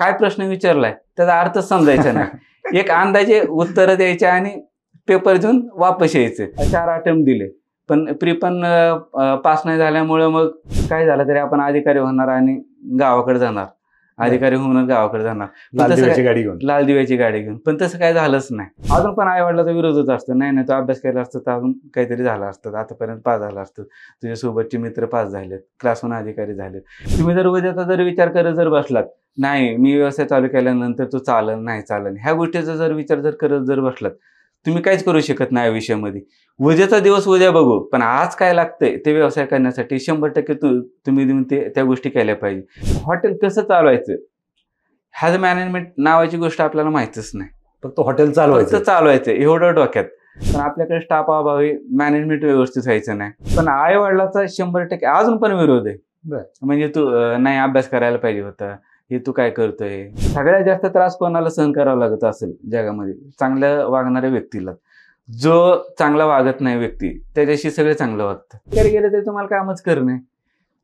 काय प्रश्न विचारलाय त्याचा अर्थच समजायचा नाही. एक अंदाजे उत्तरं द्यायचे आणि पेपर देऊन वापस यायचे. 4 अटेम्प्ट दिले पण पण पास नाही झाल्यामुळे मग काय झालं तरी आपण अधिकारी होणार आणि गावाकडे जाणार, अधिकारी होऊन गावाकडे जाणार, लाल दिव्याची गाडी घेऊन. पण तसं काय झालंच नाही. अजून पण आई वडिलांचा विरोधच असतो, नाही तो अभ्यास केला असतं तर अजून काहीतरी झालं असतं, आतापर्यंत पास झालं असतं, तुझ्यासोबतचे मित्र पास झालेत, क्लासहून अधिकारी झालेत. तुम्ही जर उद्याचा जर विचार करत जर बसलात, नाही मी व्यवसाय चालू केल्यानंतर तो चालन नाही चालन, ह्या गोष्टीचा जर विचार जर करत जर बसलात, तुम्ही काहीच करू शकत नाही आयुष्यामध्ये. उद्याचा दिवस उद्या बघू, पण आज काय लागतंय ते व्यवसाय करण्यासाठी 100% तुम्ही त्या गोष्टी केल्या पाहिजे. हॉटेल कसं चालवायचं ह्याच मॅनेजमेंट नावाची गोष्ट आपल्याला माहितीच नाही. फक्त हॉटेल चालवायचं एवढं डोक्यात. पण आपल्याकडे स्टाफ अभावी मॅनेजमेंट व्यवस्थित व्हायचं नाही. पण आई वडिलाचा 100% अजून पण विरोध आहे. म्हणजे तू नाही अभ्यास करायला पाहिजे होता, हे तू काय करतोय. सगळ्यात जास्त त्रास कोणाला सहन करावा लागत असेल जगामध्ये, चांगल्या वागणाऱ्या व्यक्तीला. जो चांगला वागत नाही व्यक्ती त्याच्याशी सगळे चांगलं वागतं. अधिकारी गेलं तर तुम्हाला कामच करणे,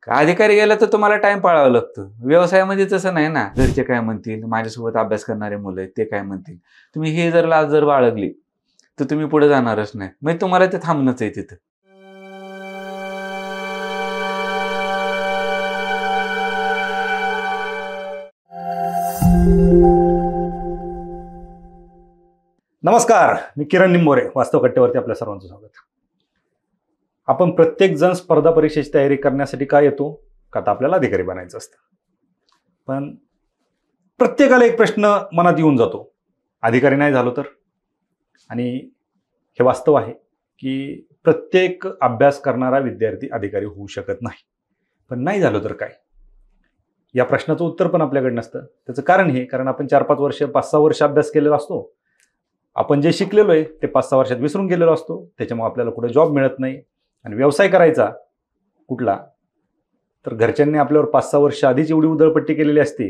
अधिकारी गेला तर तुम्हाला टाइम पाळावा लागतो. व्यवसायामध्ये तसं नाही ना, घरचे काय म्हणतील, माझ्यासोबत अभ्यास करणारे मुलं आहेत ते काय म्हणतील. तुम्ही हे जर लाज जर बाळगली तर तुम्ही पुढे जाणारच नाही. म्हणजे तुम्हाला ते थांबणंच आहे तिथं. नमस्कार, मी किरण निंबोरे, वास्तव कट्ट्यावरती आपल्या सर्वांचं स्वागत. आपण प्रत्येक जण स्पर्धा परीक्षेची तयारी करण्यासाठी काय येतो का, तर आपल्याला अधिकारी बनायचं असतं. पण प्रत्येकाला एक प्रश्न मनात येऊन जातो, अधिकारी नाही झालो तर. आणि हे वास्तव आहे की प्रत्येक अभ्यास करणारा विद्यार्थी अधिकारी होऊ शकत नाही. पण नाही झालो तर काय, या प्रश्नाचं उत्तर पण आपल्याकडे नसतं. त्याचं कारण हे, कारण आपण 4-5 वर्ष 5-6 वर्ष अभ्यास केलेला असतो. आपण जे शिकलेलो आहे ते 5-6 वर्षात विसरून गेलेलो असतो. त्याच्यामुळे आपल्याला कुठे जॉब मिळत नाही. आणि व्यवसाय करायचा कुठला, तर घरच्यांनी आपल्यावर 5-6 वर्ष आधीच एवढी उधळपट्टी केलेली असते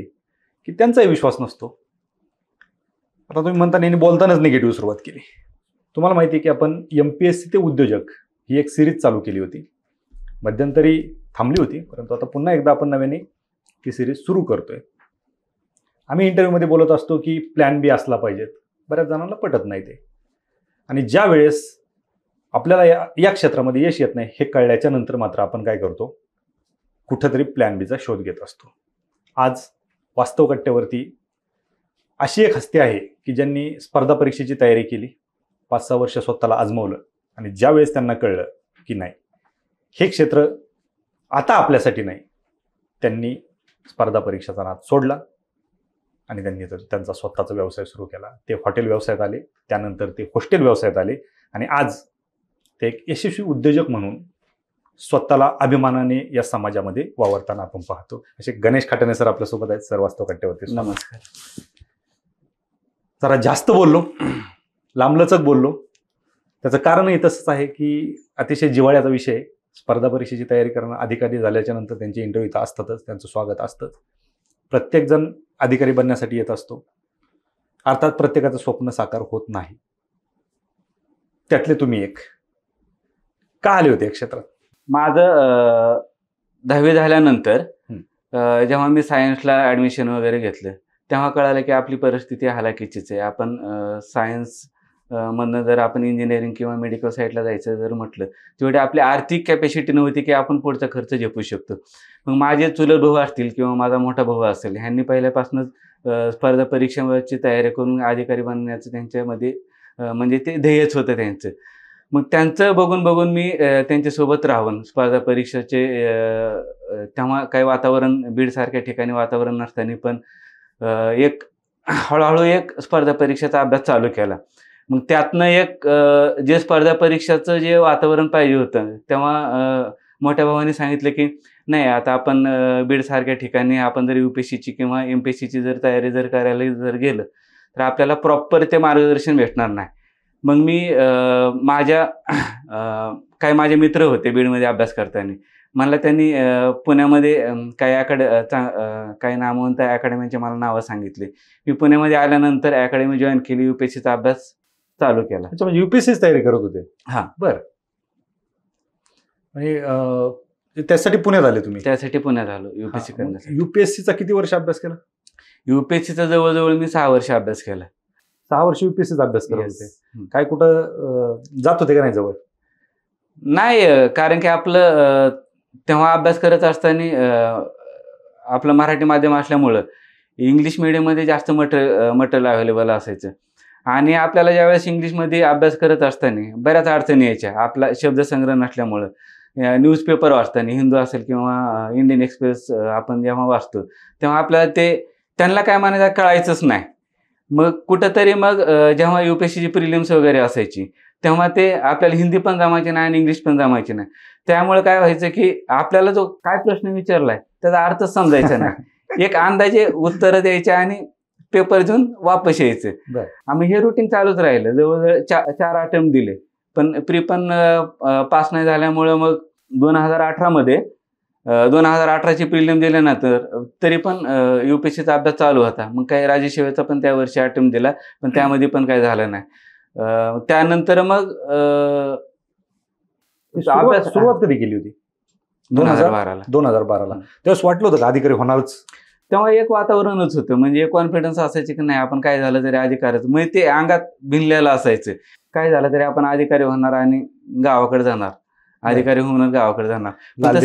की त्यांचाही विश्वास नसतो. आता तुम्ही म्हणताना बोलतानाच निगेटिव्ह सुरुवात केली. तुम्हाला माहिती आहे की आपण MPSC ते उद्योजक ही एक सिरीज चालू केली होती. मध्यंतरी थांबली होती, परंतु आता पुन्हा एकदा आपण नव्याने ती सिरीज सुरू करतोय. आम्ही इंटरव्ह्यूमध्ये बोलत असतो की प्लॅन बी असला पाहिजेत. बऱ्याच जणांना पटत नाही ते. आणि ज्या वेळेस आपल्याला या क्षेत्रामध्ये यश येत नाही हे कळल्याच्या नंतर मात्र आपण काय करतो, कुठंतरी प्लॅन बीचा शोध घेत असतो. आज वास्तव कट्ट्यावरती अशी एक हस्ती आहे की ज्यांनी स्पर्धा परीक्षेची तयारी केली, 5-6 वर्ष स्वतःला आजमावलं, आणि ज्या वेळेस त्यांना कळलं की नाही हे क्षेत्र आता आपल्यासाठी नाही, त्यांनी स्पर्धा परीक्षेचा नाद सोडला आणि त्यांनी त्यांचा स्वतःचा व्यवसाय सुरू केला. ते हॉटेल व्यवसायात आले, त्यानंतर ते हॉस्टेल व्यवसायात आले, आणि आज ते एक यशस्वी उद्योजक म्हणून स्वतःला अभिमानाने या समाजामध्ये वावरताना आपण पाहतो. असे गणेश खाटणे सर आपल्यासोबत आहेत. सर, वास्तव कट्ट्यावरती नमस्कार. जरा जास्त बोललो, लांबलचक बोललो. त्याचं कारणही तसंच आहे की अतिशय जिव्हाळ्याचा विषय. स्पर्धा परीक्षेची तयारी करणं, अधिकारी झाल्याच्या नंतर त्यांचे इंटरव्ह्यू तर असतातच, त्यांचं स्वागत असतंच. प्रत्येकजण अधिकारी बनण्यासाठी येत असतो. अर्थात प्रत्येकाचं स्वप्न साकार होत नाही. त्यातले तुम्ही एक. का आले होते या क्षेत्रात? माझं 10वी झाल्यानंतर जेव्हा मी सायन्सला ॲडमिशन वगैरे घेतलं तेव्हा कळालं की आपली परिस्थिती हालाकीचीच आहे. आपण सायन्स मधनं जर आपण इंजिनिअरिंग किंवा मेडिकल साईडला जायचं जर म्हटलं तेवढी आपली आर्थिक कॅपॅसिटी नव्हती की आपण पुढचा खर्च झेपू शकतो. मग माझे चुलत भाऊ असतील किंवा माझा मोठा भाऊ असेल, ह्यांनी पहिल्यापासूनच स्पर्धा परीक्षेची तयारी करून अधिकारी बनण्याचं त्यांच्यामध्ये म्हणजे ते ध्येयच होतं त्यांचं. मग त्यांचं बघून मी त्यांच्यासोबत राहून स्पर्धा परीक्षेचे तेव्हा काही वातावरण बीडसारख्या ठिकाणी वातावरण नसताना पण एक हळूहळू एक स्पर्धा परीक्षेचा अभ्यास चालू केला. मग त्यातनं एक जे स्पर्धा परीक्षेचं जे वातावरण पाहिजे होतं तेव्हा मोठ्या भावाने सांगितलं की नाही, आता आपण बीडसारख्या ठिकाणी आपण जर UPSCची किंवा MPSCची जर तयारी जर करायला जर गेलं तर आपल्याला प्रॉपर ते मार्गदर्शन भेटणार नाही. मग मी माझ्या काही माझे मित्र होते बीडमध्ये अभ्यास करताना, मला त्यांनी पुण्यामध्ये काही नामवंत अकॅडमीचे मला नावं सांगितली. मी पुण्यामध्ये आल्यानंतर अकॅडमी जॉईन केली, UPSCचा अभ्यास चालू केला. अच्छा, म्हणजे UPSCची तयारी करत होते? हां. बरं. म्हणजे त्यासाठी पुण्यात आले तुम्ही? त्यासाठी पुण्यात आलो UPSC करण्यासाठी. UPSCचा किती वर्ष अभ्यास केला? युपीएससीचा जवळजवळ मी 6 वर्ष अभ्यास केला. 6 वर्ष युपीएससीचा अभ्यास करत Yes. होते. काय कुठं जात होते का नाही जवळ? नाही, कारण की आपलं तेव्हा अभ्यास करत असताना आपलं मराठी माध्यम असल्यामुळं इंग्लिश मिडियममध्ये जास्त मटेरियल अवेलेबल असायचं आणि आपल्याला ज्यावेळेस इंग्लिशमध्ये अभ्यास करत असताना बऱ्याच अडचणी यायच्या. आपला शब्दसंग्रह नसल्यामुळं न्यूजपेपर वाचताना हिंदू असेल किंवा इंडियन एक्सप्रेस आपण जेव्हा वाचतो तेव्हा आपल्याला त्यांना काय म्हणायचं कळायचंच नाही. मग कुठंतरी जेव्हा युपीएससीची प्रिलिम्स वगैरे असायची तेव्हा ते आपल्याला हिंदी पण जमायची नाही आणि इंग्लिश पण जमायची नाही. त्यामुळे काय व्हायचं की आपल्याला जो काय प्रश्न विचारलाय त्याचा अर्थच समजायचा नाही. एक अंदाजे उत्तरं द्यायचे आणि पेपर घेऊन वापस यायचे. आम्ही हे रुटीन चालूच राहिलं. जवळजवळ 4 अटेम्प्ट दिले पण पण पास नाही झाल्यामुळं मग 2018 मध्ये 2018ची प्रिलिम दिल्यानंतर तरी पण युपीएससीचा अभ्यास चालू होता. मग काही राजेशिवायचा पण त्या वर्षी अटेम्प्ट दिला पण त्यामध्ये पण काही झालं नाही. त्यानंतर मग सुरुवात कधी केली होती? 2012ला. तेव्हाच वाटलं होतं का अधिकारी होणारच? तेव्हा एक वातावरणच होतं, म्हणजे एक कॉन्फिडन्स असायचं की नाही आपण काय झालं तरी अधिकारीच, म्हणजे ते अंगात भिनलेलं असायचं. काय झालं तरी आपण अधिकारी होणार आणि गावाकडे जाणार, अधिकारी होणार गावाकडे जाणार, लाल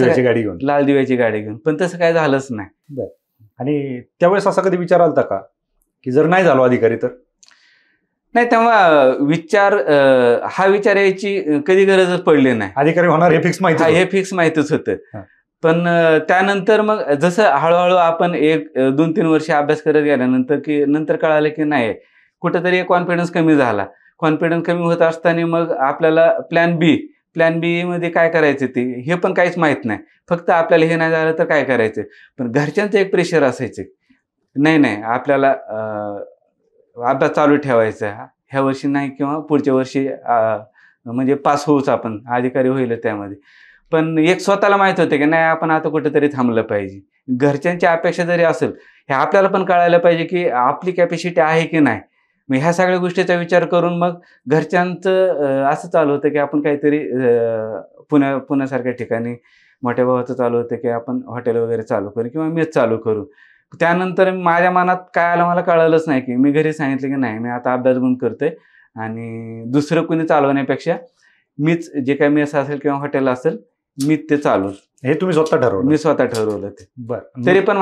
दिव्याची गाडी घेऊन. पण तसं काय झालंच नाही. आणि त्यावेळेस असा कधी विचार आलता का की जर नाही झालो अधिकारी तर? नाही, तेव्हा हा विचार यायची कधी गरजच पडली नाही. अधिकारी होणार हे फिक्स माहितीच होतं. पण त्यानंतर मग जसं हळूहळू आपण 1-2-3 वर्ष अभ्यास करत गेल्यानंतर की नंतर कळालं की नाही कुठेतरी कॉन्फिडन्स कमी झाला. कॉन्फिडन्स कमी होत असताना मग आपल्याला प्लॅन बी मध्ये काय करायचं ते हे पण काहीच माहित नाही. फक्त आपल्याला हे नाही झालं तर काय करायचं. पण घरच्यांचं एक प्रेशर असायचं, नाही आपल्याला अभ्यास चालू ठेवायचा, ह्या वर्षी नाही किंवा पुढच्या वर्षी म्हणजे पास होऊच आपण, अधिकारी होईल त्यामध्ये. पण एक स्वतःला माहित होतं की नाही आपण आता कुठेतरी थांबलं पाहिजे. घरच्यांची अपेक्षा जरी असेल हे आपल्याला पण कळायला पाहिजे की आपली कॅपॅसिटी आहे की नाही. मग ह्या सगळ्या गोष्टीचा विचार करून मग घरच्यांचं असं चालू होतं की आपण काहीतरी पुण्यासारख्या ठिकाणी मोठ्या भावाचं चालू होतं की आपण हॉटेल वगैरे चालू करू किंवा मेस चालू करू. त्यानंतर माझ्या मनात काय आलं मला कळालंच नाही की मी घरी सांगितलं की नाही मी आता अभ्यास बंद करतोय आणि दुसरं कोणी चालवण्यापेक्षा मीच जे काही मेस असेल किंवा हॉटेल असेल मीच ते चालवलं. हे तुम्ही स्वतः ठरवलं? मी स्वतः ठरवलं ते. बरं. तरी पण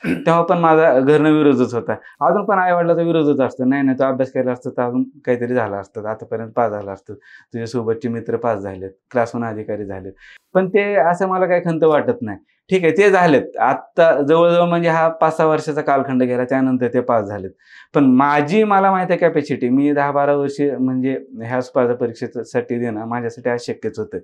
तेव्हा पण माझा घरनं विरोधच होता. अजून पण आईवडिलाचा विरोधच असतो, नाही तो अभ्यास केला असतं तर अजून काहीतरी झालं असतं, आतापर्यंत पास झालं असतं, तुझ्यासोबतचे मित्र पास झालेत, क्लासहून अधिकारी झालेत. पण ते असं मला काही खंत वाटत नाही. ठीक आहे ते झालेत, आत्ता जवळजवळ म्हणजे हा 5-6 वर्षाचा कालखंड गेला त्यानंतर ते पास झालेत. पण मला माहिती आहे कॅपॅसिटी, मी 10-12 वर्ष म्हणजे ह्या स्पर्धा परीक्षेसाठी देणं माझ्यासाठी अशक्यच होतं.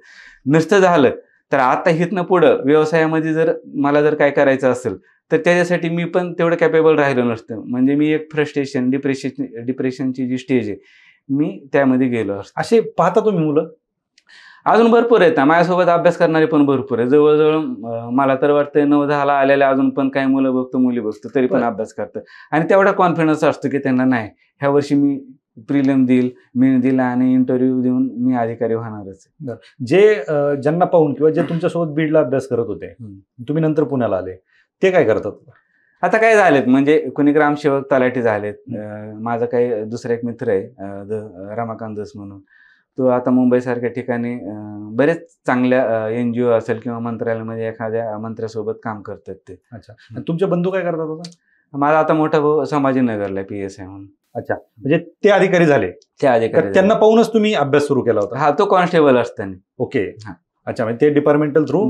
नसतं झालं तर आता इथनं पुढं व्यवसायामध्ये जर मला काय करायचं असेल तर त्याच्यासाठी मी पण तेवढं कॅपेबल राहिलो नसतं. म्हणजे मी एक फ्रस्ट्रेशन डिप्रेशनची जी स्टेज आहे मी त्यामध्ये गेलो असतो. असे पाहता तुम्ही मुलं अजून भरपूर आहेत, माझ्यासोबत अभ्यास करणारे पण भरपूर आहे. जवळजवळ मला तर वाटतं 9-10ला आलेल्या अजून पण काही मुलं बघतो मुली बघतो तरी पण अभ्यास करतात आणि तेवढा कॉन्फिडन्स असतो की त्यांना नाही ह्या वर्षी मी प्रिलिम देईल आणि इंटरव्ह्यू देऊन मी अधिकारी होणारच. ज्यांना पाहून किंवा जे तुमच्यासोबत बीडला अभ्यास करत होते तुम्ही नंतर पुण्याला आले ते काय करतात आता? काय झालेत म्हणजे कोणी ग्रामसेवक तलाठी झालेत. माझा काही दुसरा एक मित्र आहे रमाकांत दस म्हणून, तो आता मुंबईसारख्या ठिकाणी बरेच चांगल्या NGO असेल किंवा मंत्रालयामध्ये एखाद्या मंत्र्यासोबत काम करतात ते. अच्छा. तुमचे बंधू काय करतात आता? माझा आता मोठा भाऊ संभाजीनगरला PSI म्हणून. अच्छा, म्हणजे ते अधिकारी झाले? ते अधिकारी. त्यांना पाहूनच तुम्ही अभ्यास सुरू केला होता? हा, तो कॉन्स्टेबल असताना. ओके. अच्छा, म्हणजे ते डिपार्टमेंट थ्रू.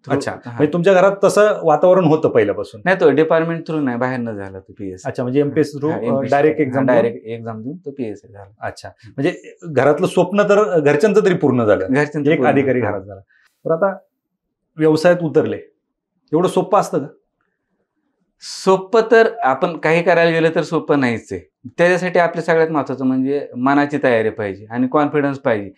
अच्छा, म्हणजे तुमच्या घरात तसं वातावरण होतं पहिल्यापासून? नाही, तो डिपार्टमेंट थ्रू नाही, बाहेर न झाला तो PSI. अच्छा, म्हणजे MPSC थ्रू डायरेक्ट एक्झाम देऊन तो PSI झाला. अच्छा, म्हणजे घरातलं स्वप्न तर घरच्यांचं तरी पूर्ण झालं, घरच्यांचं एक अधिकारी घरात झाला. तर आता व्यवसायात उतरले, एवढं सोपं असतं का? सोपं तर आपण काही करायला गेलं तर सोपं नाहीच आहे. त्याच्यासाठी आपल्या सगळ्यात महत्त्वाचं म्हणजे मनाची तयारी पाहिजे आणि कॉन्फिडन्स पाहिजे.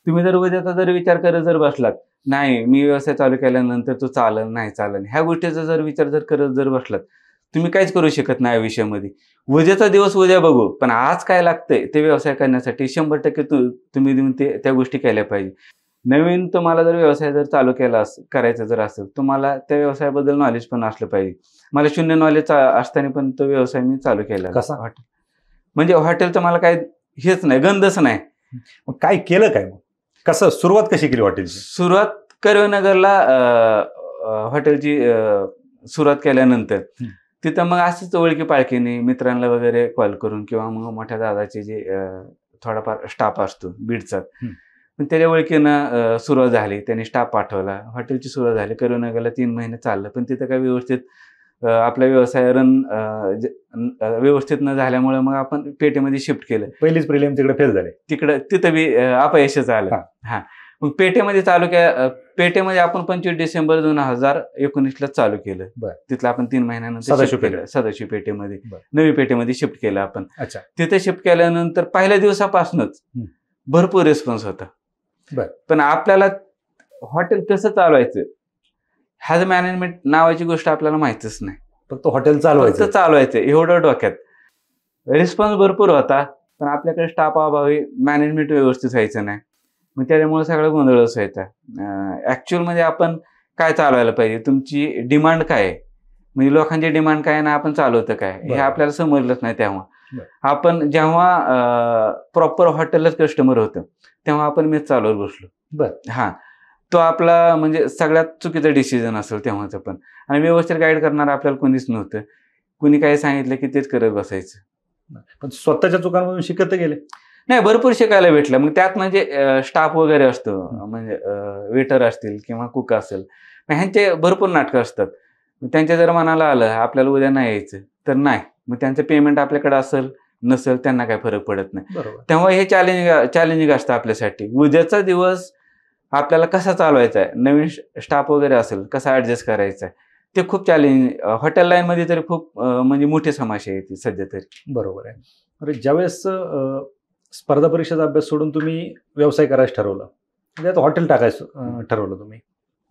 तुम्ही जर उद्याचा जर विचार करत जर बसलात, नाही मी व्यवसाय चालू केल्यानंतर तो चालेल नाही चालेल, ह्या गोष्टीचा जर विचार करत बसलात तुम्ही काहीच करू शकत नाही आयुष्यामध्ये. उद्याचा दिवस उद्या बघू, पण आज काय लागतंय ते व्यवसाय करण्यासाठी 100% तुम्ही देऊन त्या गोष्टी केल्या पाहिजे. नवीन तुम्हाला जर व्यवसाय जर चालू केला करायचा जर असेल, तुम्हाला त्या व्यवसायाबद्दल नॉलेज पण असलं पाहिजे. मला शून्य नॉलेज असताना पण तो व्यवसाय मी चालू केला. कसा? हॉटेल म्हणजे हॉटेलचं मला काय हेच नाही, गंधच नाही. मग काय केलं काय? मग कसं सुरुवात कशी केली हॉटेलची? सुरुवात कर्वेनगरला हॉटेलची सुरुवात केल्यानंतर तिथं मग असंच ओळखी पाळखीने मित्रांना वगैरे कॉल करून किंवा मग मोठ्या दादाचे जे थोडाफार स्टाफ असतो बीडचा, पण त्याच्या ओळखीनं सुरुवात झाली. त्यांनी स्टाफ पाठवला, हॉटेलची सुरुवात झाली. कर्वेनगरला 3 महिने चाललं, पण तिथं काय व्यवस्थित आपला व्यवसाय व्यवस्थित न झाल्यामुळे मग आपण पेठेमध्ये शिफ्ट केलं. पहिलीच प्रिलिम तिकडे फेल झाले, तिथं बी अपयशच आलं. हा, मग पेठेमध्ये पेठेमध्ये आपण 25 डिसेंबर 2019ला चालू केलं. तिथलं आपण 3 महिन्यानंतर सदाशिव पेठेमध्ये नवी पेठेमध्ये शिफ्ट केलं आपण. तिथे शिफ्ट केल्यानंतर पहिल्या दिवसापासूनच भरपूर रिस्पॉन्स होता. पण आपल्याला हॉटेल कसं चालवायचं ह्याच मॅनेजमेंट नावाची गोष्ट आपल्याला माहितीच नाही. फक्त हॉटेल चालवायचं एवढं डोक्यात. रिस्पॉन्स भरपूर होता, पण आपल्याकडे स्टाफ अभावी मॅनेजमेंट व्यवस्थित व्हायचं नाही. मग त्याच्यामुळे सगळं गोंधळच व्हायचा. ऍक्च्युअल मध्ये आपण काय चालवायला पाहिजे, तुमची डिमांड काय आहे, म्हणजे लोकांची डिमांड काय ना आपण चालवतं काय हे आपल्याला समजलंच नाही. तेव्हा आपण जेव्हा प्रॉपर हॉटेलच कस्टमर होतं तेव्हा आपण मेस चालवत बसलो. हा, तो आपला म्हणजे सगळ्यात चुकीचा डिसिजन असेल तेव्हाचं पण. आणि व्यवस्थित गाईड करणार आपल्याला कोणीच नव्हतं. कुणी काही सांगितलं की तेच करत बसायचं. पण स्वतःच्या चुकांमधून शिकत गेले नाही, भरपूर शिकायला भेटलं. मग त्यात म्हणजे स्टाफ वगैरे असतो, म्हणजे वेटर असतील किंवा कुक असेल, ह्यांचे भरपूर नाटकं असतात. त्यांच्या जर मनाला आलं आपल्याला उद्या नाही यायचं तर नाही, मग त्यांचं पेमेंट आपल्याकडे असेल नसेल त्यांना काही फरक पडत नाही. तेव्हा हे चॅलेंजिंग असतं आपल्यासाठी. उद्याचा दिवस आपल्याला कसा चालवायचा आहे, नवीन स्टाफ वगैरे असेल कसा ऍडजस्ट करायचा आहे, ते खूप चॅलेंजिंग. हॉटेल लाईन मध्ये तरी खूप म्हणजे मोठी समस्या येते सध्या तरी. बरोबर आहे. अरे ज्यावेळेस स्पर्धा परीक्षेचा अभ्यास सोडून तुम्ही व्यवसाय करायचं ठरवलं, म्हणजे आता हॉटेल टाकायचं ठरवलं, तुम्ही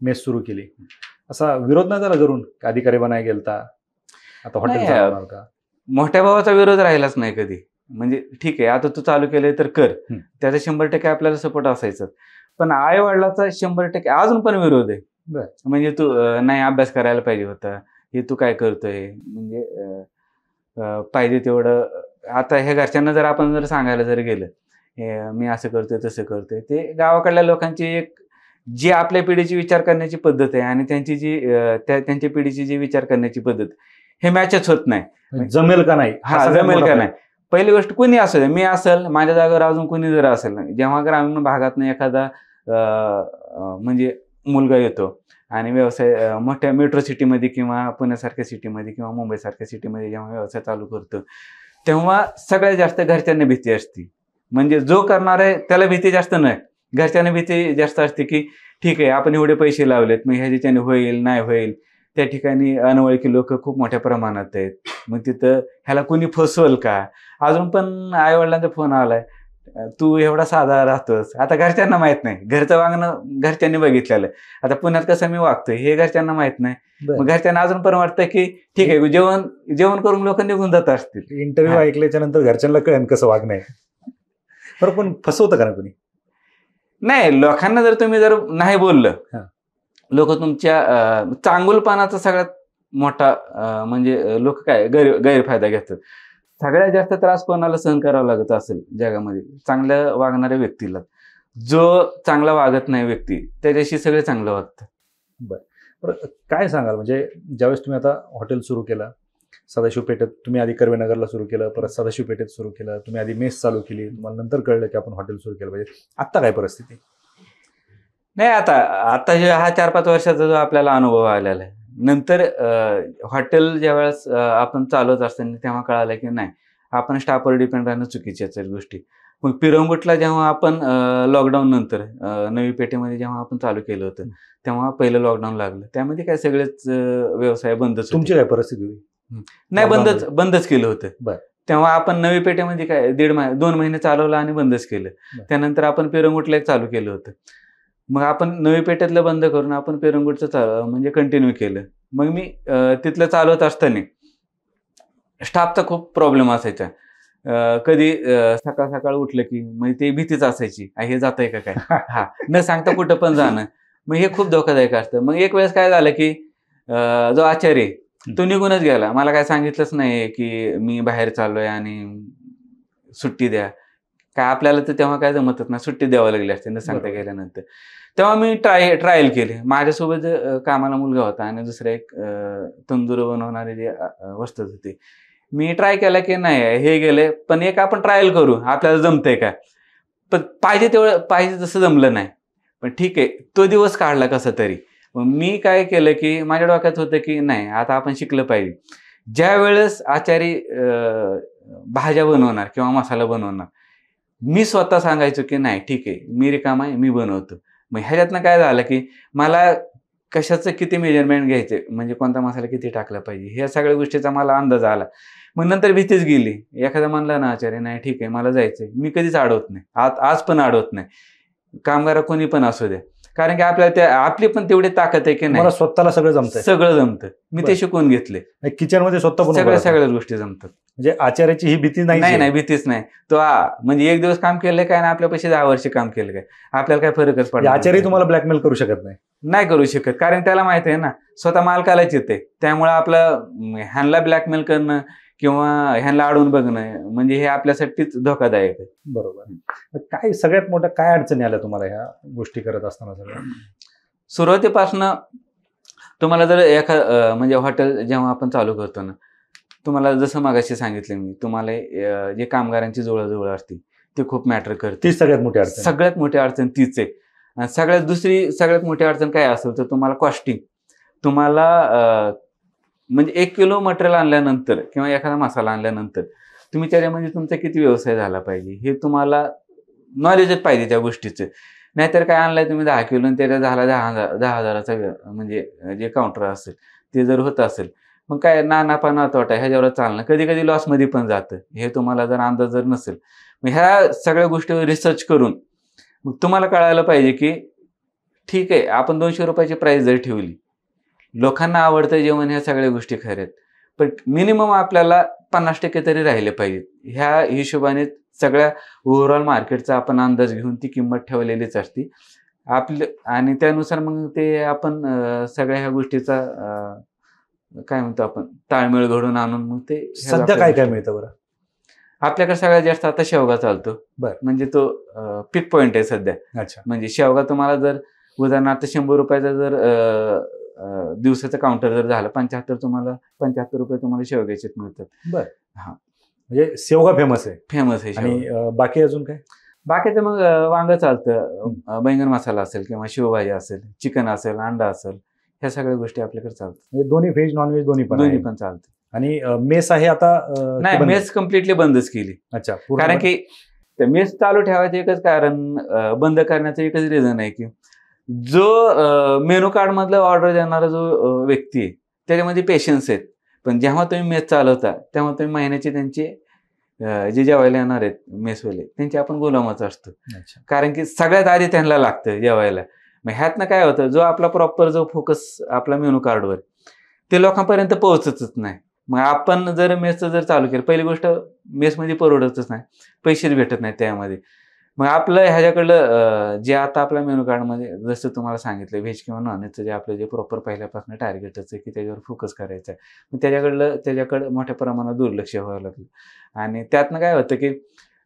मेस सुरू केली, असा विरोध नाही झाला घरून? अधिकारी बनाय गेलता, आता हॉटेल चालवणार का? मोठ्या भावाचा विरोध राहिलाच नाही कधी. म्हणजे ठीक आहे आता तू चालू केलंय तर कर, त्याचा 100% आपल्याला सपोर्ट असायचं. पण आई वडिलाचा 100% अजून पण विरोध आहे. म्हणजे तू नाही अभ्यास करायला पाहिजे होता, हे तू काय करतोय, म्हणजे पाहिजे तेवढं. आता हे घरच्यांना जर आपण जर सांगायला जर गेलं मी असं करतोय तसं करतोय, ते गावाकडल्या लोकांची एक जी आपल्या पिढीची विचार करण्याची पद्धत आहे आणि त्यांची जी त्यांच्या पिढीची जी विचार करण्याची पद्धत हे मॅचच होत नाही. जमेल का नाही, हा जमेल का नाही. पहिली गोष्ट कुणी असेल, मी असेल, माझ्या जागेवर अजून कुणी जर असेल, जेव्हा ग्रामीण भागातून एखादा म्हणजे मुलगा येतो आणि व्यवसाय मोठ्या मेट्रो सिटीमध्ये किंवा पुण्यासारख्या सिटीमध्ये किंवा मुंबईसारख्या सिटीमध्ये जेव्हा व्यवसाय चालू करतो तेव्हा सगळ्यात जास्त घरच्यांना भीती असते. म्हणजे जो करणार आहे त्याला भीती जास्त नाही, घरच्यांना भीती जास्त असते की ठीक आहे आपण एवढे पैसे लावलेत, मग ह्याच्याने होईल नाही होईल. त्या ठिकाणी अनोळखी लोक खूप मोठ्या प्रमाणात आहेत, मग तिथं ह्याला कुणी फसवल का. अजून पण आई वडिलांचा फोन आलाय, तू एवढा साधा राहतोस. आता घरच्यांना माहित नाही, घरचं वागणं घरच्यांनी बघितलेलं. आता पुण्यात कसं मी वागतोय हे घरच्यांना माहित नाही. मग घरच्यांना अजून पण वाटतं की ठीक आहे जेवण करून लोक निघून जात असतील. इंटरव्ह्यू ऐकल्याच्या नंतर घरच्यांना कळेल कसं वागणं आहे. बरं, पण फसवतं का ना कुणी? नाही, लोकांना जर तुम्ही जर नाही बोललं, लोक तुमच्या चांगुलपणाचा सगळ्यात मोठा म्हणजे लोक काय गैरफायदा घेतात. सगळ्यात जास्त त्रास कोणाला सहन करावा लागत असेल जगामध्ये, चांगल्या वागणाऱ्या व्यक्तीला. जो चांगला वागत नाही व्यक्ती त्याच्याशी सगळे चांगलं वागतं. बरं, काय सांगाल, म्हणजे ज्यावेळेस तुम्ही आता हॉटेल सुरू केलं सदाशिव पेठेत, तुम्ही आधी कर्वेनगरला सुरू केलं, परत सदाशिव पेठेत सुरू केलं, तुम्ही आधी मेस चालू केली, तुम्हाला नंतर कळलं की आपण हॉटेल सुरू केलं पाहिजे. आत्ता काय परिस्थिती? नाही, आता हा 4-5 वर्षाचा जो आपल्याला अनुभव आलेला आहे, नंतर हॉटेल ज्यावेळेस आपण चालवत असताना तेव्हा कळालं की नाही आपण स्टाफवर डिपेंड राहणं चुकीच्याच गोष्टी. मग पिरंगुटला जेव्हा आपण लॉकडाऊन नंतर नवी पेठेमध्ये जेव्हा आपण चालू केलं होतं तेव्हा पहिलं लॉकडाऊन लागलं, त्यामध्ये काय सगळेच व्यवसाय बंदच. तुमची काय परिस्थिती होती? नाही, बंदच केलं होतं. तेव्हा आपण नवी पेठेमध्ये काय 2 महिने चालवलं आणि बंदच केलं. त्यानंतर आपण पिरंगुटला एक चालू केलं होतं. मग आपण नवी पेठेतलं बंद करून आपण पिरंगुटचं म्हणजे कंटिन्यू केलं. मग मी तिथलं चालवत असताना स्टाफचा खूप प्रॉब्लेम असायचा. कधी सकाळ सकाळ उठलं की मग ते भीतीच असायची हे जातंय का काय हा न सांगता कुठं पण जाणं. मग हे खूप धोकादायक असतं. मग एक वेळेस काय झालं की जो आचार्य तो निघूनच गेला. मला काय सांगितलंच नाही की मी बाहेर चाललोय आणि सुट्टी द्या. काय आपल्याला तर तेव्हा काय जमतच नाही, सुट्टी द्यावं लागली असते न सांगता गेल्यानंतर. तेव्हा मी ट्रायल केली. माझ्यासोबत कामाला मुलगा होता आणि दुसरा एक तंदूर बनवणारे जे वस्तू होते. मी ट्राय केला की नाही हे गेले, पण एक आपण ट्रायल करू आपल्याला जमतंय का. पण पाहिजे तसं जमलं नाही. पण ठीक आहे, तो दिवस काढला कसा तरी. मग मी काय केलं की माझ्या डोक्यात होतं की नाही आता आपण शिकलं पाहिजे. ज्या वेळेस आचारी भाज्या बनवणार किंवा मसाला बनवणार, मी स्वतः सांगायचो की नाही ठीक आहे, मी रिकामा आहे, मी बनवतो. मग ह्याच्यातनं काय झालं की मला कशाचं किती मेजरमेंट घ्यायचे, म्हणजे कोणता मसाला किती टाकला पाहिजे, ह्या सगळ्या गोष्टीचा मला अंदाज आला. मग नंतर भीतीच गेली. एखादा म्हणला ना आचार्य नाही ठीक आहे मला जायचंय, मी कधीच अडवत नाही. आज पण अडवत नाही. कामगार कोणी पण असू द्या. कारण की आपल्याला आपली पण तेवढी ताकद आहे की नाही स्वतःला सगळं जमतं. मी ते शिकून घेतले. किचन मध्ये स्वतः सगळ्या गोष्टी जमतात. म्हणजे आचार्याची ही भीती नाही भीतीच नाही. तो म्हणजे एक दिवस काम केलं काय आणि आपल्यापाशी 10 वर्ष काम केलं काय, आपल्याला काय फरकच पडला. आचार्य तुम्हाला ब्लॅकमेल करू शकत नाही करू शकत. कारण त्याला माहिती आहे ना स्वतः मालकालाच येते. त्यामुळे आपलं ह्यांना ब्लॅकमेल करणं किंवा ह्यांना अडवून बघणं म्हणजे हे आपल्यासाठीच धोकादायक आहे. बरोबर. काय सगळ्यात मोठ्या काय अडचणी आल्या तुम्हाला ह्या गोष्टी करत असताना? सुरुवातीपासून तुम्हाला जर म्हणजे हॉटेल जेव्हा आपण चालू करतो ना, तुम्हाला जसं मागाशी सांगितलं मी तुम्हाला जे कामगारांची जुळवाजुळव असते ते खूप मॅटर करते. ती सगळ्यात मोठी अडचण तीच आहे. आणि सगळ्यात मोठी अडचण काय असेल तर तुम्हाला कॉस्टिंग. तुम्हाला म्हणजे 1 किलो मटेरियल आणल्यानंतर किंवा एखादा मसाला आणल्यानंतर तुम्ही त्याच्यामध्ये तुमचा किती व्यवसाय झाला पाहिजे हे तुम्हाला नॉलेजच पाहिजे त्या गोष्टीचं. नाहीतर काय आणलंय तुम्ही 10 किलो आणि त्याच्या झाला 10,000चा म्हणजे जे काउंटर असेल ते जर होत असेल मग काय नाना तोटा ह्याच्यावर चालणं कधी कधी लॉसमध्ये पण जातं. हे तुम्हाला जर अंदाज जर नसेल मग ह्या सगळ्या गोष्टीवर रिसर्च करून मग तुम्हाला कळायला पाहिजे की ठीक आहे आपण 200 रुपयाची प्राईस जर ठेवली, लोकांना आवडतं जेवण, ह्या सगळ्या गोष्टी खऱ्यात, पण मिनिमम आपल्याला 50% तरी राहिले पाहिजेत. ह्या हिशोबाने सगळ्या ओव्हरऑल मार्केटचा आपण अंदाज घेऊन ती किंमत ठेवलेलीच असते आणि त्यानुसार मग ते आपण सगळ्या ह्या गोष्टीचा काय म्हणतो आपण ताळमेळ घडून आणून मग ते. सध्या काय काय मिळतं बरं आपल्याकडे? सगळ्यात जास्त आता शेवगा चालतो. म्हणजे तो पीक पॉइंट आहे सध्या. म्हणजे शेवगा तुम्हाला जर उदाहरणार्थ 100 रुपयाचा जर दिवसाचं काउंटर जर झालं 75 रुपये तुम्हाला शेवग्याचे मिळतात. म्हणजे शेवगा फेमस आहे. आणि बाकी अजून काय? बाकीचं मग वांग चालतं, बैंगन मसाला असेल किंवा शेवभाजी असेल, चिकन असेल, अंडा असेल, ह्या सगळ्या गोष्टी आपल्याकडे चालतात. म्हणजे दोन्ही व्हेज नॉनव्हेज दोन्ही पण चालतं. आणि मेस आहे आता? नाही, मेस कम्प्लिटली बंदच केली. अच्छा. कारण की मेस चालू ठेवायचं एकच कारण, बंद करण्याचं एकच रिझन आहे की जो मेनू कार्ड मधलं ऑर्डर देणारा जो व्यक्ती आहे त्याच्यामध्ये पेशन्स आहेत. पण जेव्हा तुम्ही मेस चालवता तेव्हा तुम्ही महिन्याचे त्यांचे जे जेवायला येणार आहेत मेसवाले त्यांचे आपण गुलामच असतो. कारण की सगळ्यात आधी त्यांना लागतं जेवायला. मग ह्यातनं काय होतं, जो आपला प्रॉपर जो फोकस आपला मेनू कार्डवर ते लोकांपर्यंत पोहोचतच नाही. मग आपण जर मेसचं जर चालू केलं, पहिली गोष्ट मेसमध्ये परवडतच नाही, पैसेच भेटत नाहीत त्यामध्ये. मग आपलं ह्याच्याकडलं जे आता आपल्या मेनू कार्डमध्ये जसं तुम्हाला सांगितलं व्हेज किंवा नॉनव्हेजचं जे आपलं जे प्रॉपर पहिल्यापासून टार्गेटच आहे की त्याच्यावर फोकस करायचं आहे, मग त्याच्याकडं मोठ्या प्रमाणात दुर्लक्ष व्हावं लागलं. आणि त्यातनं काय होतं की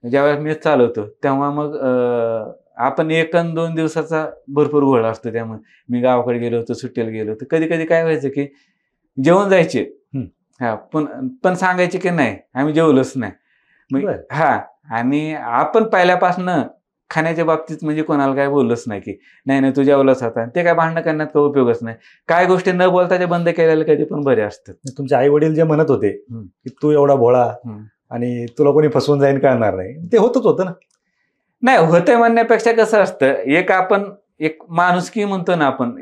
ज्यावेळेस मेस चालवतो तेव्हा मग आपण 1 आणि 2 दिवसाचा भरपूर घोळ असतो. त्यामुळे मी गावाकडे गेलो होतो, सुट्टीला गेलो होतो, कधी कधी काय व्हायचं की जेवण जायचे पण सांगायचे की नाही आम्ही जेवलोच नाही. आणि आपण पहिल्यापासनं खाण्याच्या बाबतीत म्हणजे कोणाला काय बोललोच नाही की नाही तू जेवलाच होता. ते काय भांडणं करण्यात काही उपयोगच नाही. काय गोष्टी न बोलता ते बंद केलेल्या कधी पण बरे असतात. तुमचे आई वडील जे म्हणत होते की तू एवढा भोळा आणि तुला कोणी फसवून जाईन कळणार नाही, ते होतं ना? नाही, होतंय म्हणण्यापेक्षा कसं असतं, आपण एक माणुसकी म्हणतो ना आपण,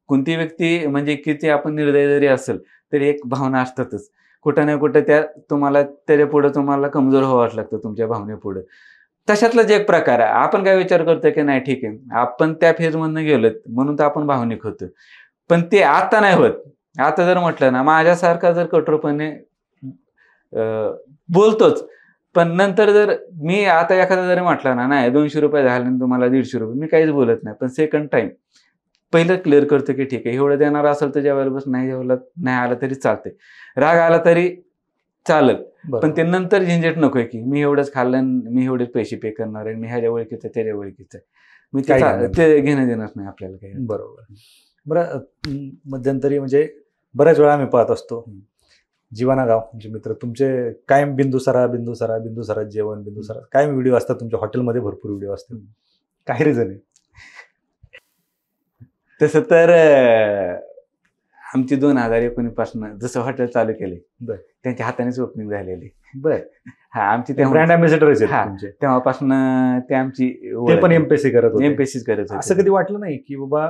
कोणती व्यक्ती म्हणजे किती आपण निर्दय जरी असेल तरी एक भावना असतातच कुठं ना कुठं. तुम्हाला त्याच्या पुढे तुम्हाला कमजोर व्हावंच लागतं तुमच्या भावनेपुढे. तशातलाच एक प्रकार आहे. आपण काय विचार करतो की नाही ठीक आहे आपण त्या फेजमधनं गेलोत म्हणून तर आपण भावनिक होतो, पण ते आता नाही होत. आता जर म्हटलं ना माझ्यासारखा जर कठोरपणे बोलतोच पण नंतर जर मी आता एखादा जरी म्हटला ना, नाही 200 रुपये झाले आणि तुम्हाला 150 रुपये, मी काहीच बोलत नाही. पण सेकंड टाइम पहिलं क्लिअर करतो की ठीक आहे, एवढं देणार असेल तर जेवायला बस, नाही जेवलं नाही आलं तरी चालतंय, राग आला तरी चालत. पण ते नंतर झंझट नकोय की मी एवढंच खाल्लं आणि मी एवढेच पैसे पे करणार आहे, मी ह्याच्या ओळखीचं त्याच्या ओळखीचं आहे. मी ते घेणं देणार नाही आपल्याला काही. बरोबर. बरं, मध्यंतरी म्हणजे बऱ्याच वेळा आम्ही पाहत असतो जीवाना गाव म्हणजे मित्र तुमचे कायम बिंदुसरा जेवण, बिंदुसरा कायम व्हिडिओ असतात तुमच्या हॉटेलमध्ये, भरपूर व्हिडिओ असतात. काय रिझन आहे? तसं तर आमची 2019 पासून जसं हॉटेल चालू केले त्यांच्या हातानेच ओपनिंग झालेली. हा, आमची ब्रँड अँबॅसेडर तेव्हापासून ते आमची ते पण एमपीएससी करत होते. एमपीएससी करत होते. असं कधी वाटलं नाही की बाबा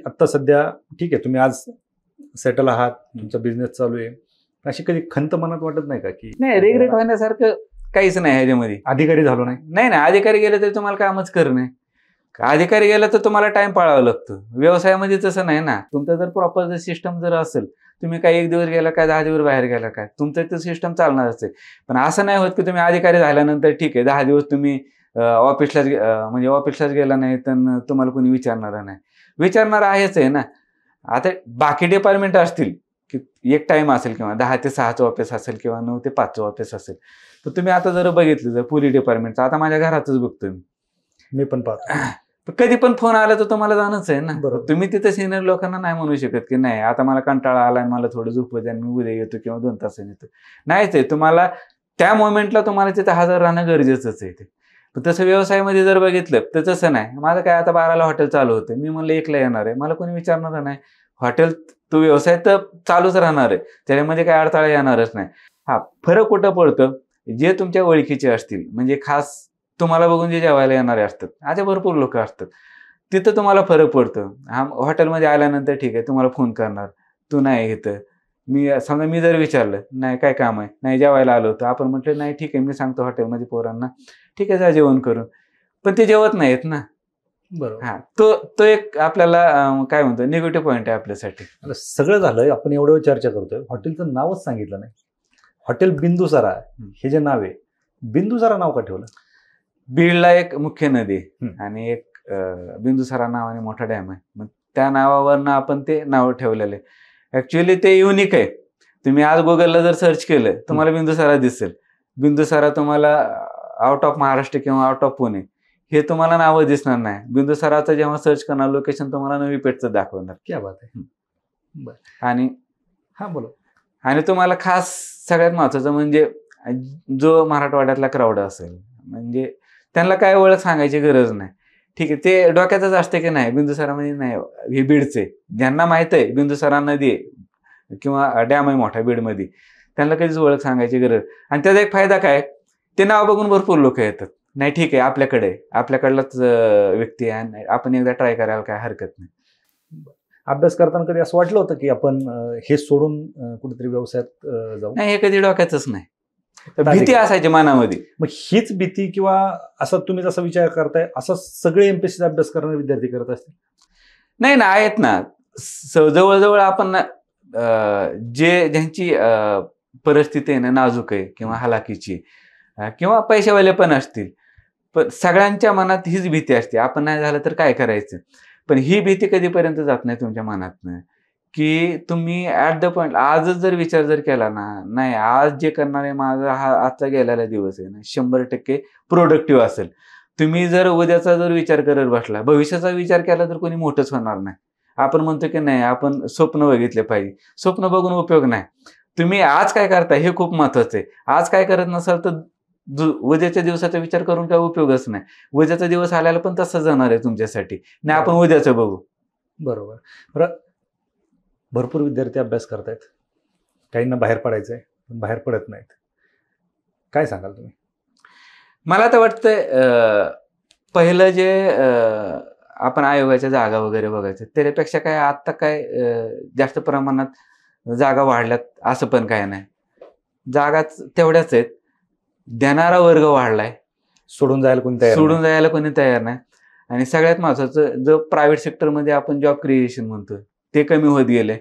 आता सध्या ठीक आहे तुम्ही आज सेटल आहात, तुमचा बिझनेस चालू आहे, अशी कधी खंत मनात वाटत नाही का की नाही, रिग्रेट होण्यासारखं काहीच नाही ह्याच्यामध्ये? अधिकारी झालो नाही? नाही, अधिकारी गेले तरी तुम्हाला कामच करणं. अधिकारी गेला तर तुम्हाला टाइम पाळावा लागतो. व्यवसायामध्ये तसं नाही ना. तुमचं जर प्रॉपर जर सिस्टम जर असेल, तुम्ही काय 1 दिवस गेला काय 10 दिवस बाहेर गेला काय, तुमचं ते सिस्टम चालणारच आहे. पण असं नाही होत की तुम्ही अधिकारी झाल्यानंतर ठीक आहे 10 दिवस तुम्ही ऑफिसलाच गेला नाही तर तुम्हाला कोणी विचारणार नाही. विचारणार आहेच आहे ना. आता बाकी डिपार्टमेंट असतील की एक टाइम असेल किंवा 10 ते 6चं ऑफिस असेल किंवा 9 ते 5चं ऑफिस असेल, तर तुम्ही आता जर बघितलं जर पोलीस डिपार्टमेंटचं, आता माझ्या घरातच बघतोय मी पण पाहतो, कधी पण फोन आला तर तुम्हाला जाणंच आहे ना. बरोबर. तुम्ही तिथे सिनियर लोकांना नाही म्हणू शकत की नाही आता मला कंटाळा आला आणि मला थोडं झोपू द्या, मी उद्या येतो किंवा 2 तासांनी येतो. नाहीच आहे, तुम्हाला त्या मोमेंटला तुम्हाला तिथे हजर राहणं गरजेचंच आहे. ते पण तसं व्यवसायामध्ये जर बघितलं तर तसं नाही. माझं काय आता 12ला हॉटेल चालू होतं, मी म्हणलं 1ला येणार आहे, मला कोणी विचारणार नाही. हॉटेल तो व्यवसाय तर चालूच राहणार आहे, त्याच्यामध्ये काय अडथळा येणारच नाही. हा, फरक कुठं पडतं, जे तुमच्या ओळखीचे असतील म्हणजे खास तुम्हाला बघून जे जेवायला येणारे असतात, असे भरपूर लोक असतात, तिथं तुम्हाला फरक पडतो. हा, हॉटेलमध्ये आल्यानंतर ठीक आहे तुम्हाला फोन करणार, तू नाही येतं. समजा मी जर विचारलं नाही काय काम आहे, नाही जेवायला आलो होतं, आपण म्हटलं नाही ठीक आहे मी सांगतो हॉटेलमध्ये पोरांना, ठीक आहे जा जेवण करून, पण ते जेवत नाहीत ना. बरोबर. हा, तो एक आपल्याला काय म्हणतो निगेटिव्ह पॉईंट आहे आपल्यासाठी. सगळं झालंय, आपण एवढं चर्चा करतोय, हॉटेलचं नावच सांगितलं नाही. हॉटेल बिंदुसारा हे जे नाव आहे, बिंदुसारा नाव का ठेवलं? बीडला एक मुख्य नदी आणि एक बिंदुसारा नावाने मोठा डॅम आहे, मग त्या नावावरनं आपण ते नाव ठेवलेलं आहे. ऍक्च्युअली ते युनिक आहे. तुम्ही आज गुगलला जर सर्च केलं तुम्हाला बिंदुसारा दिसेल. बिंदुसारा तुम्हाला आउट ऑफ महाराष्ट्र किंवा आउट ऑफ पुणे हे तुम्हाला नावं दिसणार नाही. बिंदुसाराचं जेव्हा सर्च करणार लोकेशन तुम्हाला नवी पेठचं दाखवणार. क्या बात आहे. आणि हा बोला. आणि तुम्हाला खास सगळ्यात महत्वाचं म्हणजे जो मराठवाड्यातला क्राऊड असेल म्हणजे त्यांना काय ओळख सांगायची गरज नाही. ठीक आहे, ते डोक्यातच असते की नाही बिंदुसारा म्हणजे नाही हे बीडचे, ज्यांना माहित आहे बिंदुसारा नदी आहे किंवा डॅम आहे मोठा बीडमध्ये, त्यांना कधीच ओळख सांगायची गरज. आणि त्याचा एक फायदा काय, ते नाव बघून भरपूर लोक येतात. नाही ठीक आहे आपल्याकडलाच व्यक्ती आहे, आपण एकदा ट्राय करायला काय हरकत नाही. अभ्यास करताना कधी असं वाटलं होतं की आपण हे सोडून कुठेतरी व्यवसायात जाऊ? नाही, हे कधी डोक्यातच नाही. भीती असायची मनामध्ये. मग हीच भीती किंवा असं तुम्ही जसा विचार करताय असं सगळे एमपीएससीचा अभ्यास करणारे विद्यार्थी करत असतील? नाही ना, आहेत ना जवळजवळ आपण ज्यांची परिस्थिती आहे ना नाजूक आहे किंवा हलाखीची किंवा पैशावाले पण असतील, पण सगळ्यांच्या मनात हीच भीती असते, आपण नाही झालं तर काय करायचं. पण ही भीती कधीपर्यंत जात नाही तुमच्या मनातनं की तुम्ही ॲट द पॉईंट आजच जर विचार जर केला ना, नाही आज जे करणार आहे माझा हा आजचा गेलेला दिवस आहे ना 100% प्रोडक्टिव्ह असेल. तुम्ही जर उद्याचा जर विचार करत बसला, भविष्याचा विचार केला तर कोणी मोठंच होणार नाही. आपण म्हणतो की नाही आपण स्वप्न बघितले पाहिजे, स्वप्न बघून उपयोग नाही. तुम्ही आज काय करताय हे खूप महत्वाचं आहे. आज काय करत नसाल तर उद्याच्या दिवसाचा विचार करून काय उपयोगच नाही. उद्याचा दिवस आल्याला पण तसं जाणार आहे तुमच्यासाठी. नाही आपण उद्याचं बघू. बरोबर. बरं, भरपूर विद्यार्थी अभ्यास करतायत, काहींना बाहेर पडायचंय पण बाहेर पडत नाहीत, काय सांगाल तुम्ही? मला तर वाटतंय पहिलं जे आपण आयोगाच्या जागा वगैरे बघायचं त्याच्यापेक्षा काय आत्ता काय जास्त प्रमाणात जागा वाढल्यात असं पण काय नाही. जागा तेवढ्याच आहेत, देणारा वर्ग वाढलाय, सोडून जायला कोणी तयार नाही. आणि सगळ्यात महत्वाचं जो प्रायव्हेट सेक्टरमध्ये आपण जॉब क्रिएशन म्हणतो ते कमी होत गेले.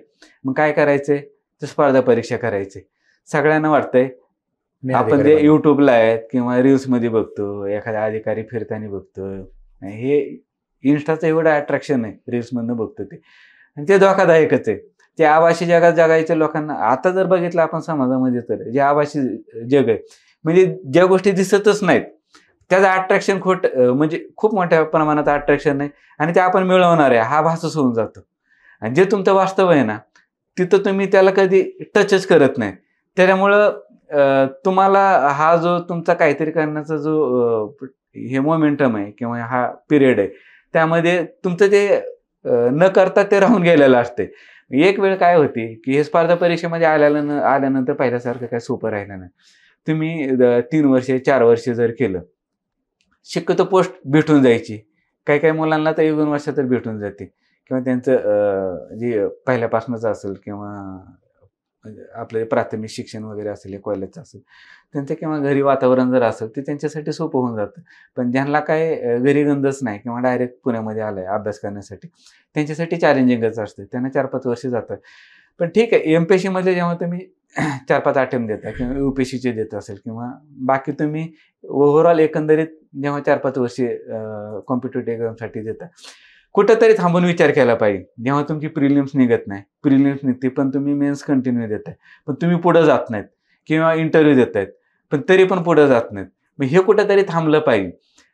मग काय करायचंय तर स्पर्धा परीक्षा करायचे. सगळ्यांना वाटतंय आपण जे युट्यूबला आहेत किंवा रील्स मध्ये बघतो, एखादा अधिकारी फिरताना बघतो, हे इन्स्टाचं एवढं अट्रॅक्शन आहे रील्स मधनं बघतो ते, आणि ते धोकादायकच आहे. ते आभासी जगात जगायच्या लोकांना आता जर बघितलं आपण समाजामध्ये, तर जे आभासी जग आहे म्हणजे ज्या गोष्टी दिसतच नाहीत त्याचं अट्रॅक्शन म्हणजे खूप मोठ्या प्रमाणात अट्रॅक्शन आहे, आणि ते आपण मिळवणार आहे हा भासच होऊन जातो. आणि जे तुमचं वास्तव आहे ना तिथं तुम्ही त्याला कधी टचच करत नाही. त्याच्यामुळं तुम्हाला हा जो तुमचा काहीतरी करण्याचा जो हे मोमेंटम आहे किंवा हा पिरियड आहे, त्यामध्ये तुमचं ते न करता ते राहून गेलेलं असते. एक वेळ काय होती की हे स्पर्धा परीक्षेमध्ये आल्यानंतर पहिल्यासारखं काय सोपं राहिलं नाही. तुम्ही 3 वर्षे 4 वर्षे जर केलं, शक्यतो पोस्ट भेटून जायची. काही काही मुलांना तर 1-2 वर्षात तर भेटून जाते, किंवा त्यांचं जे पहिल्यापासूनच असेल किंवा आपलं प्राथमिक शिक्षण वगैरे असेल, कॉलेजचं असेल, त्यांचं किंवा घरी वातावरण जर असेल ते त्यांच्यासाठी सोपं होऊन जातं. पण ज्यांना काय घरी गंधच नाही किंवा डायरेक्ट पुण्यामध्ये आलाय अभ्यास करण्यासाठी, त्यांच्यासाठी चॅलेंजिंगच असतं. त्यांना 4-5 वर्ष जातात. पण ठीक आहे, MPSC मध्ये जेव्हा तुम्ही 4-5 अटेम्प्ट देता किंवा UPSCचे देत असेल किंवा बाकी तुम्ही ओव्हरऑल एकंदरीत जेव्हा 4-5 वर्षे कॉम्पिटेटिव्ह एक्झामसाठी देता, कुठंतरी थांबून विचार केला पाहिजे. जेव्हा तुमची प्रिलिम्स निघत नाही, प्रिलिम्स निघते पण तुम्ही मेन्स कंटिन्यू देताय, पण तुम्ही पुढे जात नाहीत, किंवा इंटरव्ह्यू देतायत पण तरी पण पुढे जात नाहीत, मग हे कुठंतरी थांबलं पाहिजे.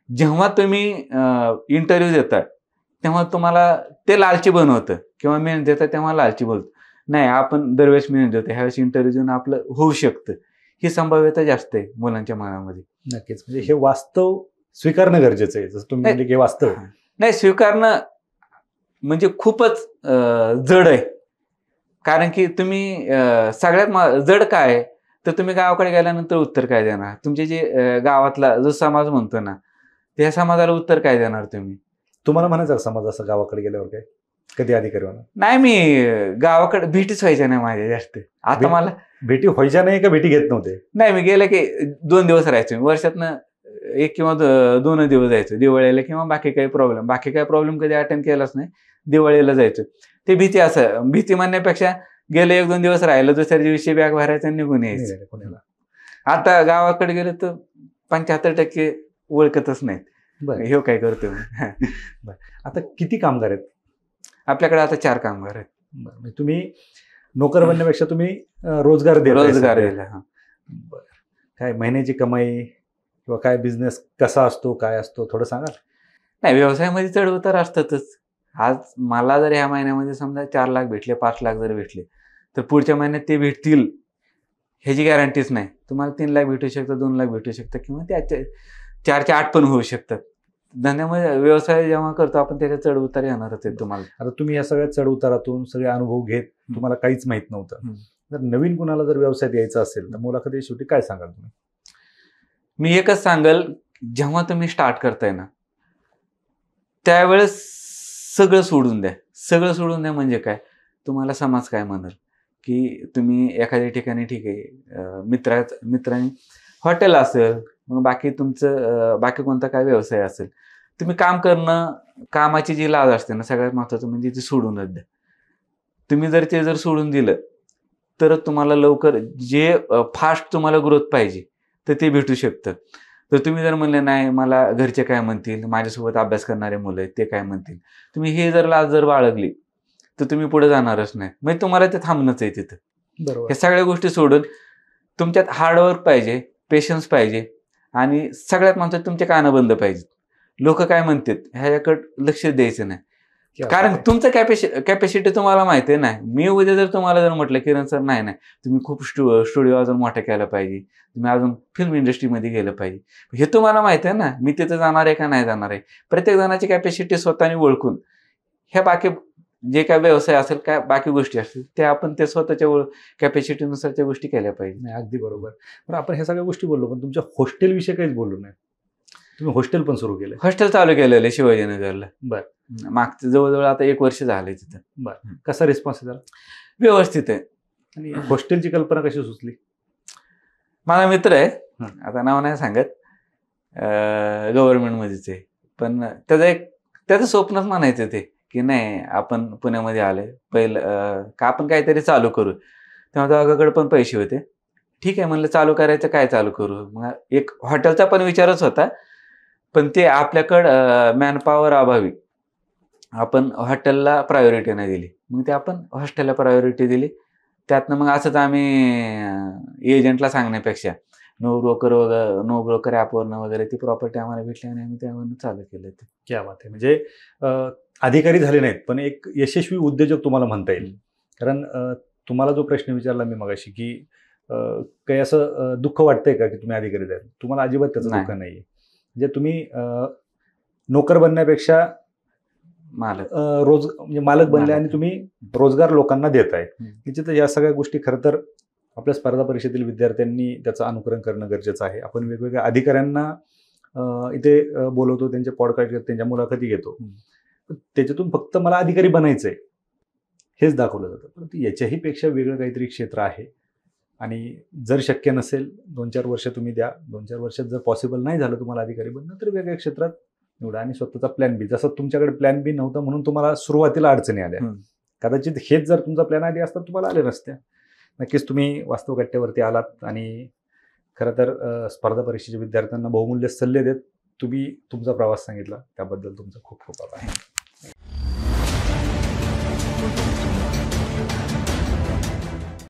जेव्हा तुम्ही इंटरव्ह्यू देताय तेव्हा तुम्हाला ते लालची बनवतं, किंवा मेन्स देताय तेव्हा लालची बोलतं, नाही आपण दरवेळेस मेन्स देतो, ह्यावेळेस इंटरव्ह्यू देऊन आपलं होऊ शकतं, ही संभाव्यता जास्त आहे मुलांच्या मनामध्ये. नक्कीच, म्हणजे हे वास्तव स्वीकारणं गरजेचं आहे. जसं तुम्ही म्हणजे हे वास्तव नाही स्वीकारणं म्हणजे खूपच जड आहे. कारण की तुम्ही सगळ्यात जड काय आहे तर तुम्ही गावाकडे गेल्यानंतर उत्तर काय देणार? तुमचे जे गावातला जो समाज म्हणतो ना, त्या समाजाला उत्तर काय देणार तुम्ही? तुम्हाला म्हणायचं समाज असं गावाकडे गेल्यावर काय कधी अधिकारी होणार नाही? मी गावाकडे भेटीच व्हायच्या नाही माझ्या जास्त. आता मला भेटी व्हायच्या नाही का भेटी घेत नव्हते? नाही, मी गेलं की 2 दिवस राहायचो, वर्षातनं 1 किंवा 2 दिवस जायचो दिवाळीला, किंवा बाकी काही प्रॉब्लेम कधी अटेंड केलाच नाही, दिवाळीला जायचो. ते भीती म्हणण्यापेक्षा गेले 1-2 दिवस राहिलं, दुसऱ्या दिवशी बॅग भरायचं निघून यायचं. कोणाला आता गावाकडे गेलं तर 75% ओळखतच नाहीत. हे काय करतो. आता किती कामगार आहेत आपल्याकडे? आता 4 कामगार आहेत. तुम्ही नोकर बनण्यापेक्षा तुम्ही रोजगार दिला. काय महिन्याची कमाई किंवा काय बिझनेस कसा असतो, काय असतो, थोडं सांगा. नाही, व्यवसायामध्ये चढ उतार असतातच. आज मला जर ह्या महिन्यामध्ये समजा 4 लाख भेटले, 5 लाख जर भेटले, तर पुढच्या महिन्यात ते भेटतील ह्याची गॅरंटीच नाही. तुम्हाला 3 लाख भेटू शकतात, 2 लाख भेटू शकतात, किंवा त्या 4चे 8 पण होऊ शकतात. धंद्यामध्ये व्यवसाय जेव्हा करतो आपण त्याच्या चढ उतार येणारच आहेत तुम्हाला. आता तुम्ही या सगळ्या चढ उतारातून सगळे अनुभव घेत तुम्हाला काहीच माहित नव्हतं, जर नवीन कुणाला जर व्यवसायात यायचा असेल तर मुलाखती शेवटी काय सांगाल तुम्ही? मी एकच सांगाल, जेव्हा तुम्ही स्टार्ट करताय ना त्यावेळेस सगळं सोडून द्या. सगळं सोडून द्या म्हणजे काय, तुम्हाला समाज काय म्हणाल, की तुम्ही एखाद्या ठिकाणी ठीक आहे मित्रांनी हॉटेल असेल, मग बाकी तुमचं बाकी कोणता काय व्यवसाय असेल, तुम्ही काम करणं, कामाची जी लाज असते ना सगळ्यात महत्त्वाचं म्हणजे ती सोडूनच द्या. तुम्ही जर ते सोडून दिलं तर तुम्हाला लवकर जे फास्ट तुम्हाला ग्रोथ पाहिजे तर ते भेटू शकतं. तर तुम्ही जर म्हणले नाही मला घरचे काय म्हणतील, माझ्यासोबत अभ्यास करणारे मुलं आहेत ते काय म्हणतील, तुम्ही हे लाज बाळगली तर तुम्ही पुढे जाणारच नाही. म्हणजे तुम्हाला ते थांबणंच आहे तिथं. बरोबर. ह्या सगळ्या गोष्टी सोडून तुमच्यात हार्डवर्क पाहिजे, पेशन्स पाहिजे, आणि सगळ्यात महत्त्वाचं तुमचे कानं बंद पाहिजेत. लोक काय म्हणतात ह्याच्याकडे लक्ष द्यायचं नाही, कारण तुमचं कॅपॅसिटी तुम्हाला माहिती आहे ना. मी उद्या जर तुम्हाला जर म्हटलं किरण सर नाही तुम्ही खूप स्टुडिओ अजून मोठा केला पाहिजे, तुम्ही अजून फिल्म इंडस्ट्रीमध्ये गेलं पाहिजे, हे तुम्हाला माहिती आहे ना. मी तिथं जाणार आहे का नाही जाणार आहे. प्रत्येक जणाची कॅपॅसिटी स्वतःने ओळखून ह्या बाकी जे काय व्यवसाय असेल, काय बाकी गोष्टी असतील, ते आपण ते स्वतःच्या कॅपॅसिटीनुसार त्या गोष्टी केल्या पाहिजे. नाही, अगदी बरोबर. पण आपण ह्या सगळ्या गोष्टी बोललो, पण तुमच्या हॉस्टेल विषयी काहीच बोललो नाही. तुम्ही हॉस्टेल पण सुरू केलं? हॉस्टेल चालू केलेलं आहे शिवाजीनगरला. बरं. मागचं जवळजवळ आता 1 वर्ष झालंय तिथं. बरं. कसा रिस्पॉन्स आहे? व्यवस्थित आहे. आणि हॉस्टेलची कल्पना कशी सुचली? माझा मित्र आहे, आता नाव नाही सांगत, गव्हर्नमेंटमध्येच आहे, पण त्याचं स्वप्नच म्हणायचं ते की नाही आपण पुण्यामध्ये आले पहिलं का आपण काहीतरी चालू करू. तेव्हा दोघांकडे पण पैसे होते, ठीक आहे म्हणलं, चालू करायचं, काय चालू करू. मग एक हॉटेलचा पण विचारच होता, पण ते आपल्याकडं मॅनपॉवर अभावी आपण हॉटेलला प्रायोरिटी नाही दिली. मग ते आपण हॉस्टेलला प्रायोरिटी दिली. त्यातनं मग असंच आम्ही एजंटला सांगण्यापेक्षा नो ब्रोकर ॲपवरनं वगैरे ती प्रॉपर्टी आम्हाला भेटली आणि आम्ही त्यावरनं चालू केलं ते. क्या बात आहे. म्हणजे अधिकारी झाले नाहीत, पण एक यशस्वी उद्योजक तुम्हाला म्हणता येईल. कारण तुम्हाला जो प्रश्न विचारला मी मगाशी, की काही असं दुःख वाटतंय का की तुम्ही अधिकारी द्याल? तुम्हाला अजिबात त्याचं नाही. दुःख नाहीये. म्हणजे तुम्ही नोकर बनण्यापेक्षा मालक. म्हणजे मालक बनले मालक. आणि तुम्ही रोजगार लोकांना देताय. हं. निश्चितच या सगळ्या गोष्टी खरं तर आपल्या स्पर्धा परीक्षेतील विद्यार्थ्यांनी त्याचं अनुकरण करणं गरजेचं आहे. आपण वेगवेगळ्या अधिकाऱ्यांना इथे बोलवतो, त्यांचे पॉडकास्ट घेतो, त्यांच्या मुलाखती घेतो. पण त्याच्यातून फक्त मला अधिकारी बनायचंय हेच दाखवलं जातं. परंतु याच्याही पेक्षा वेगळं काहीतरी क्षेत्र आहे. आणि जर शक्य नसेल 2-4 वर्ष तुम्ही द्या. 2-4 वर्षात जर पॉसिबल नाही झालं तुम्हाला अधिकारी बनणं, तर वेगळ्या क्षेत्रात निवडा आणि स्वतःचा प्लॅन बी. जसं तुमच्याकडे प्लॅन बी नव्हता म्हणून तुम्हाला सुरुवातीला अडचणी आल्या. कदाचित हेच जर तुमचा प्लॅन आधी असता तुम्हाला आले नसत्या. नक्कीच तुम्ही वास्तव कट्ट्यावरती आलात आणि खरं तर स्पर्धा परीक्षेच्या विद्यार्थ्यांना बहुमूल्य सल्ले देत तुम्ही तुमचा प्रवास सांगितला. त्याबद्दल तुमचा खूप खूप आभार.